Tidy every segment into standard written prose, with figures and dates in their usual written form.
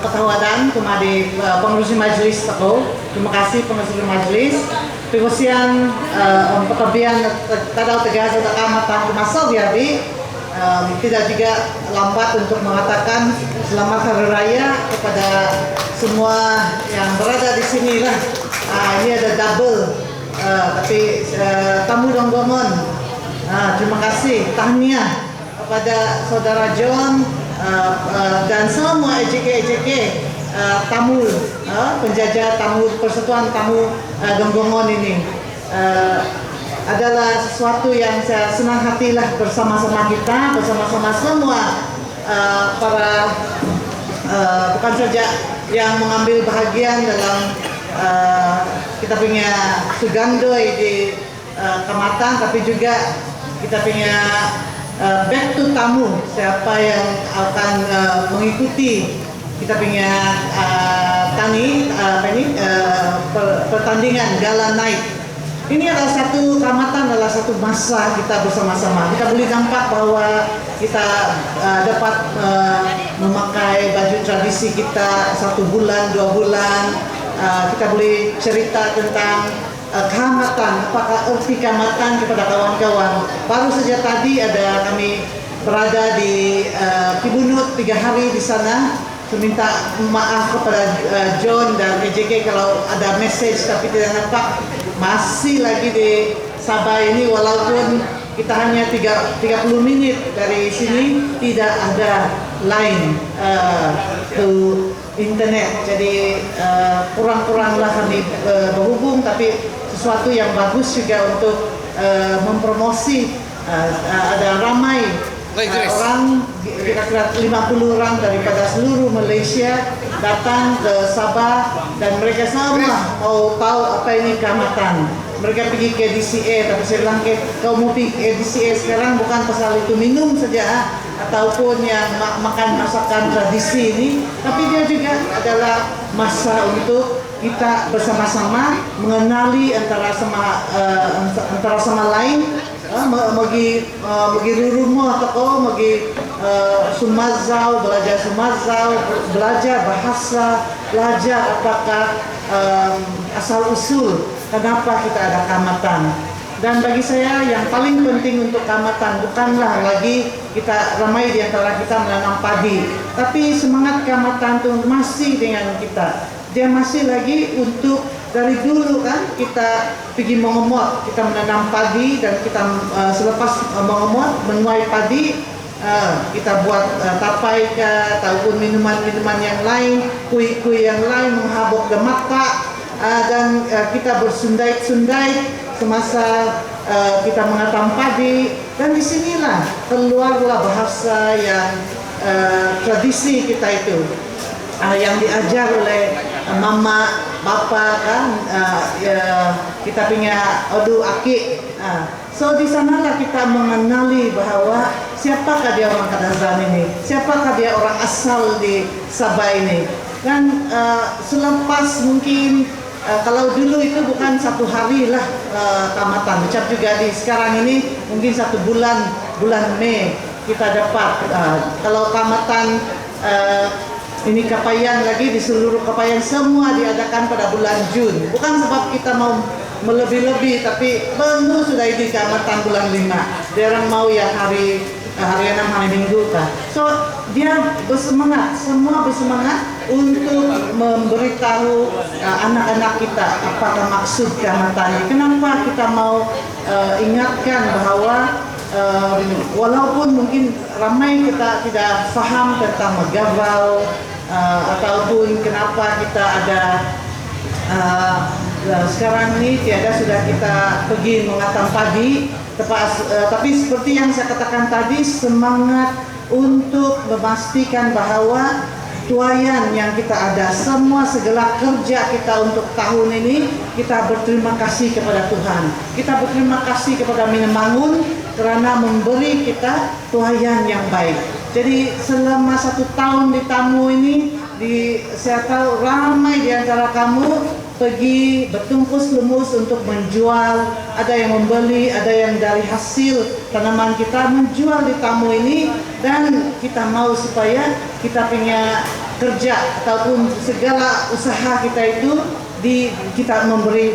ketahuan kumadi pengurusi majelis tako. Terima kasih pengurusi majelis. Pengursian petabian tadau tegas atau kamatan masal biabi tidak juga lambat untuk mengatakan selamat hari raya kepada semua yang berada di sini lah. Ini ada double tapi tamu Donggomon. Terima kasih tahniah kepada saudara John dan semua EJK tamu penjajah tamu persatuan tamu Donggomon ini adalah sesuatu yang saya senang hatilah bersama-sama kita, bersama-sama semua para bukan saja yang mengambil bahagian dalam kita punya sugandoi di Kamatan, tapi juga kita punya back to tamu, siapa yang akan mengikuti kita punya pertandingan gala night. Ini adalah satu Kamatan, adalah satu masa kita bersama-sama. Kita boleh nampak bahwa kita dapat memakai baju tradisi kita 1 bulan, 2 bulan. Kita boleh cerita tentang Kamatan, apakah arti Kamatan kepada kawan-kawan. Baru saja tadi ada kami berada di Kibunut 3 hari di sana. Saya minta maaf kepada John dan EJK kalau ada message tapi tidak nampak. Masih lagi di Sabah ini walaupun kita hanya 30 menit dari sini tidak ada line ke internet. Jadi kurang-kuranglah kami berhubung, tapi sesuatu yang bagus juga untuk mempromosi. Ada ramai orang, kira-kira 50 orang daripada seluruh Malaysia datang ke Sabah dan mereka semua mau tahu apa ini Kamatan. Mereka pergi ke DCA, tapi saya bilang kau mau pergi ke DCA sekarang bukan pasal itu minum saja ataupun yang makan masakan tradisi ini, tapi dia juga adalah masa untuk kita bersama-sama mengenali antara sama lain. Magi rumah atau magi Sumazau, belajar bahasa, belajar apakah asal usul kenapa kita ada Kamatan. Dan bagi saya yang paling penting untuk Kamatan bukanlah lagi kita ramai di antara kita menanam padi, tapi semangat Kamatan itu masih dengan kita. Dia masih lagi untuk dari dulu kan kita pergi mengemot, kita menanam padi dan kita selepas mengemot menuai padi kita buat tapai ke ataupun minuman-minuman yang lain, kuih-kuih yang lain menghabuk mata dan kita bersundai-sundai semasa kita menanam padi, dan disinilah keluarlah bahasa yang tradisi kita itu yang diajar oleh mama, bapa kan, kita punya odu aki. So di sanalah kita mengenali bahwa siapakah dia orang Kadazan ini, siapakah dia orang asal di Sabah ini. Dan selepas mungkin kalau dulu itu bukan 1 hari lah Kamatan, macam juga di sekarang ini mungkin 1 bulan Mei kita dapat. Kalau Kamatan ini Kapayan lagi di seluruh Kapayan semua diadakan pada bulan Jun. Bukan sebab kita mau melebih-lebih, tapi penuh sudah di Kamatan bulan 5. Dia orang mau yang hari 6 hari Minggu kan. So dia bersemangat, semua bersemangat untuk memberitahu anak-anak kita apakah maksud Kamatan. Kenapa kita mau ingatkan bahwa walaupun mungkin ramai kita tidak faham tentang Megawal ataupun kenapa kita ada sekarang ini tiada sudah kita pergi mengatam padi, tapi seperti yang saya katakan tadi, semangat untuk memastikan bahwa tuayan yang kita ada, semua segala kerja kita untuk tahun ini, kita berterima kasih kepada Tuhan. Kita berterima kasih kepada Minnemangun kerana memberi kita tuayan yang baik. Jadi selama 1 tahun di tamu ini, saya tahu ramai di antara kamu pergi bertungkus lumus untuk menjual, ada yang membeli, ada yang dari hasil tanaman kita menjual di tamu ini, dan kita mau supaya kita punya kerja ataupun segala usaha kita itu kita memberi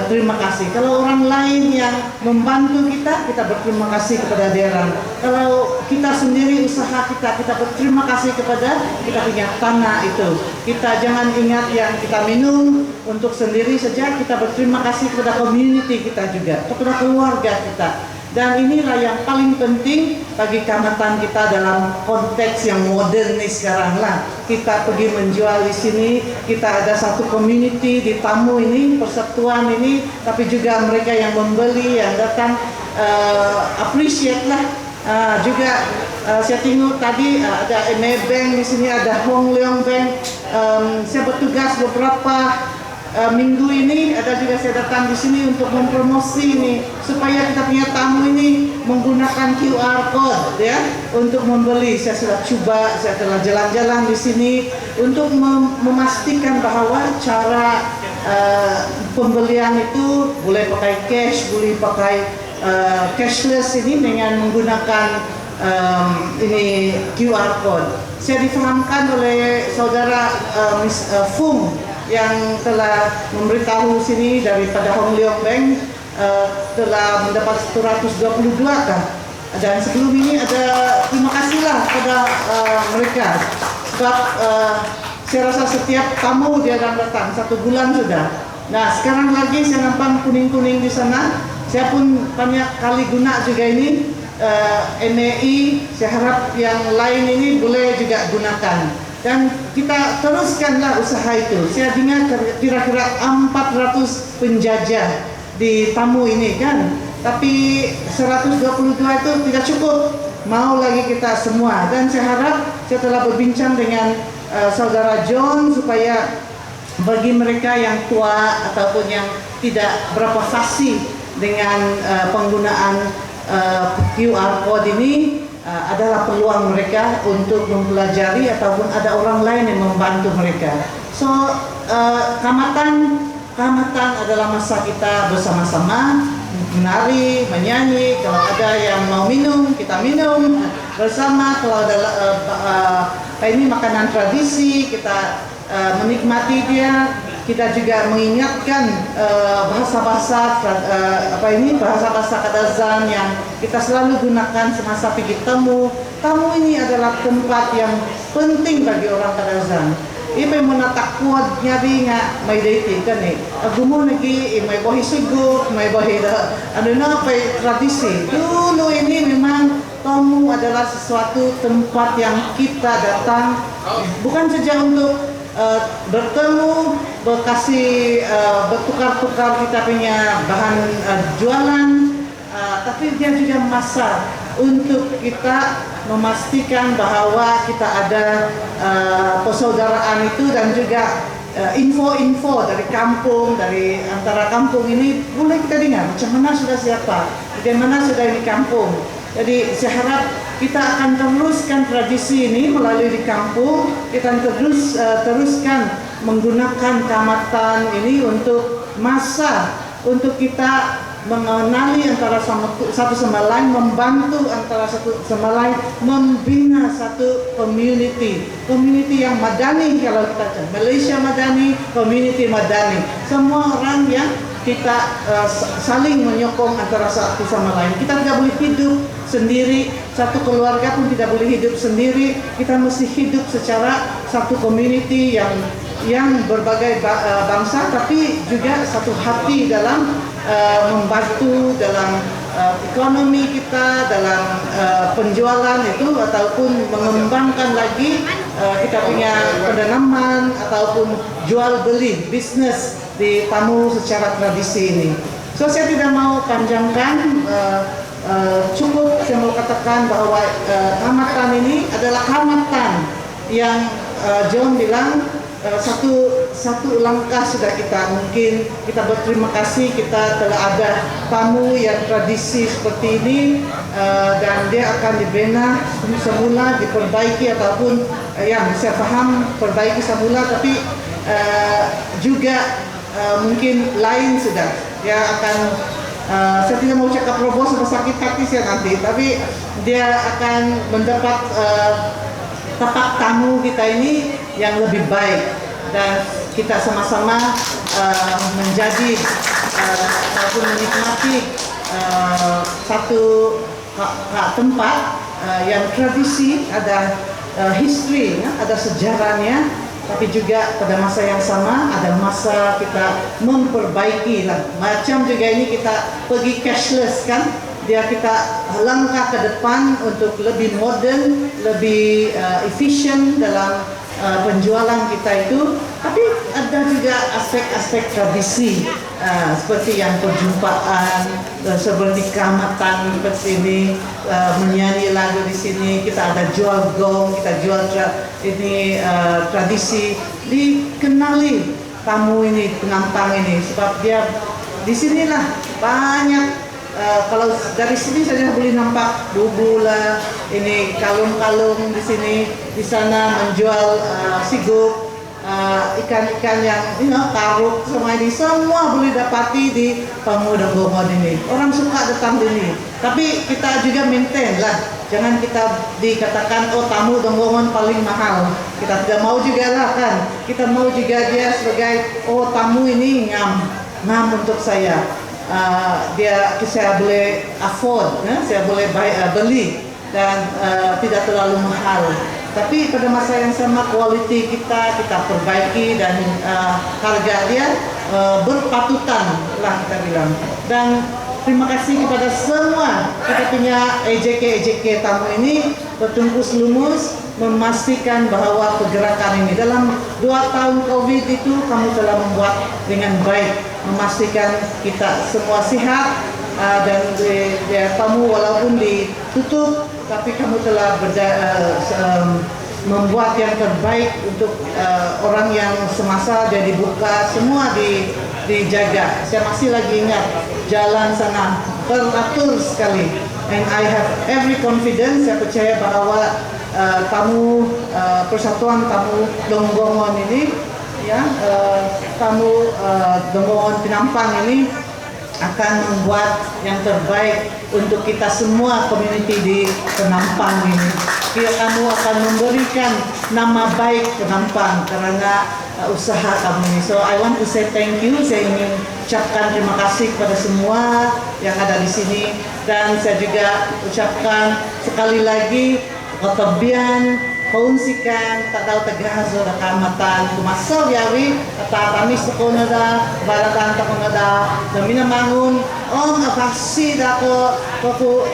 terima kasih. Kalau orang lain yang membantu kita, kita berterima kasih kepada dia. Kalau kita sendiri usaha kita berterima kasih kepada kita punya tanah itu. Kita jangan ingat yang kita minum untuk sendiri saja, kita berterima kasih kepada community kita juga, kepada keluarga kita. Dan inilah yang paling penting bagi kamatan kita dalam konteks yang modern nih sekarang lah. Kita pergi menjual di sini, kita ada satu community di Tamu ini, persatuan ini, tapi juga mereka yang membeli, yang datang appreciate lah. Juga saya tengok tadi ada Bank di sini, ada Hong Leong Bank. Saya bertugas beberapa minggu ini, ada juga saya datang di sini untuk mempromosi ini supaya kita punya tamu ini menggunakan QR code ya untuk membeli. Saya sudah coba, saya telah jalan-jalan di sini untuk memastikan bahwa cara pembelian itu boleh pakai cash, boleh pakai cashless ini dengan menggunakan ini QR code. Saya difahamkan oleh saudara Miss Fung yang telah memberitahu sini daripada Hong Leong Bank telah mendapat 122 kan. Dan sebelum ini ada terima kasihlah kepada mereka sebab saya rasa setiap tamu dia akan datang 1 bulan sudah. Nah sekarang lagi saya nampak kuning-kuning di sana. Saya pun banyak kali guna juga ini MEI. Saya harap yang lain ini boleh juga gunakan. Dan kita teruskanlah usaha itu. Saya dengar kira-kira 400 penjajah di Tamu ini kan. Tapi 122 itu tidak cukup. Mau lagi kita semua. Dan saya harap saya telah berbincang dengan saudara John supaya bagi mereka yang tua ataupun yang tidak berapa fasih dengan penggunaan QR code ini, adalah peluang mereka untuk mempelajari ataupun ada orang lain yang membantu mereka. So kamatan adalah masa kita bersama-sama menari, menyanyi. Kalau ada yang mau minum, kita minum bersama. Kalau ada ini makanan tradisi, kita menikmati dia. Kita juga mengingatkan bahasa-bahasa bahasa Kadazan yang kita selalu gunakan semasa pergi tamu. Tamu ini adalah tempat yang penting bagi orang Kadazan. Iba mo natakwad nyari nga may dating kan eh. Agumo lagi may bahi sugo, may bahi tradisi. Dulu ini memang tamu adalah sesuatu tempat yang kita datang bukan saja untuk bertemu, bertukar-tukar kita punya bahan jualan, tapi dia juga masa untuk kita memastikan bahwa kita ada persaudaraan itu dan juga info-info dari kampung, dari antara kampung ini boleh kita dengar macam mana sudah siapa, bagaimana sudah di kampung. Jadi saya harap kita akan teruskan tradisi ini melalui di kampung. Kita teruskan menggunakan kamatan ini untuk masa untuk kita mengenali antara satu sama lain, membantu antara satu sama lain, membina satu community yang madani. Kalau kita cakap Malaysia madani, community madani, semua orang yang kita saling menyokong antara satu sama lain. Kita tidak boleh hidup sendiri, satu keluarga pun tidak boleh hidup sendiri. Kita mesti hidup secara satu community yang berbagai bangsa, tapi juga satu hati dalam membantu dalam ekonomi kita, dalam penjualan itu ataupun mengembangkan lagi kita punya penanaman ataupun jual beli bisnis di Tamu secara tradisi ini. So saya tidak mau panjangkan, cukup saya mau katakan bahwa kamatan ini adalah kamatan yang John bilang satu langkah sudah kita mungkin kita berterima kasih kita telah ada tamu yang tradisi seperti ini, dan dia akan dibina semula, diperbaiki ataupun yang saya paham perbaiki semula, tapi juga mungkin lain sudah dia akan saya tidak mau cakap roboh sampai sakit hati saya nanti, tapi dia akan mendapat tapak tamu kita ini yang lebih baik, dan kita sama-sama menjadi ataupun menikmati satu tempat yang tradisi, ada history, ada sejarahnya, tapi juga pada masa yang sama ada masa kita memperbaiki lah. Macam juga ini kita pergi cashless kan, dia kita langkah ke depan untuk lebih modern, lebih efisien dalam penjualan kita itu, tapi ada juga aspek-aspek tradisi seperti yang perjumpaan, seperti keamatan seperti ini, menyanyi lagu di sini, kita ada jual gong, kita jual tradisi, dikenali tamu ini, penampang ini, sebab dia di sinilah banyak. Kalau dari sini saja boleh nampak bubu lah, ini kalung-kalung di sini, di sana menjual sigup, ikan-ikan yang karuk, semua ini semua boleh dapati di Tamu Donggongon ini. Orang suka datang di sini, tapi kita juga maintain lah, jangan kita dikatakan oh Tamu Donggongon paling mahal. Kita tidak mau juga lah kan, kita mau juga dia sebagai oh tamu ini ngam untuk saya. Saya boleh afford, saya boleh beli dan tidak terlalu mahal. Tapi pada masa yang sama quality kita perbaiki dan harga dia berpatutan lah kita bilang. Dan terima kasih kepada semua kita punya EJK tamu ini bertungkus lumus memastikan bahwa pergerakan ini dalam 2 tahun COVID itu kamu telah membuat dengan baik, memastikan kita semua sehat dan tamu walaupun ditutup tapi kamu telah membuat yang terbaik untuk orang yang semasa dia dibuka, semua dijaga. Saya masih lagi ingat jalan sana teratur sekali, and I have every confidence, saya percaya bahwa tamu Persatuan Tamu Donggongon ini tamu Donggongon Penampang ini akan membuat yang terbaik untuk kita semua community di Penampang ini. Kamu akan memberikan nama baik Penampang karena usaha kamu ini. So I want to say thank you. Saya ingin ucapkan terima kasih kepada semua yang ada di sini, dan saya juga ucapkan sekali lagi Otobian, Kaunsikan, tak tahu tegahazo da kamatan, kumasaw yawi, tatamis ko na da, baratan ko na da, damina mangun, makasih da ko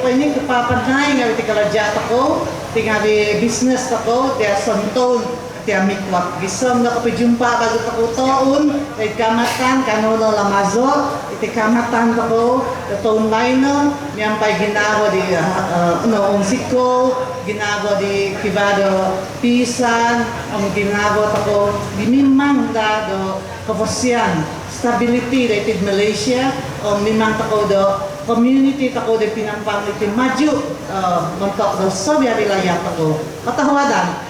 ini kepapanay nga iti kalajat ako, tingali business ako, tiya sonton, tiya mikwak gisom na kapijumpa bago ako toon, iti kamatan, kanono lamazo, iti kamatan ako, toon laino, miyampay ginawa di unsiko, ginagawa di Kibado Pisan, ang ginagawa tako di mimang dado kapasyan stability dated Malaysia, o mimang tako do community tako di Penampang iti maju mentok do sa wilayah tako katawadan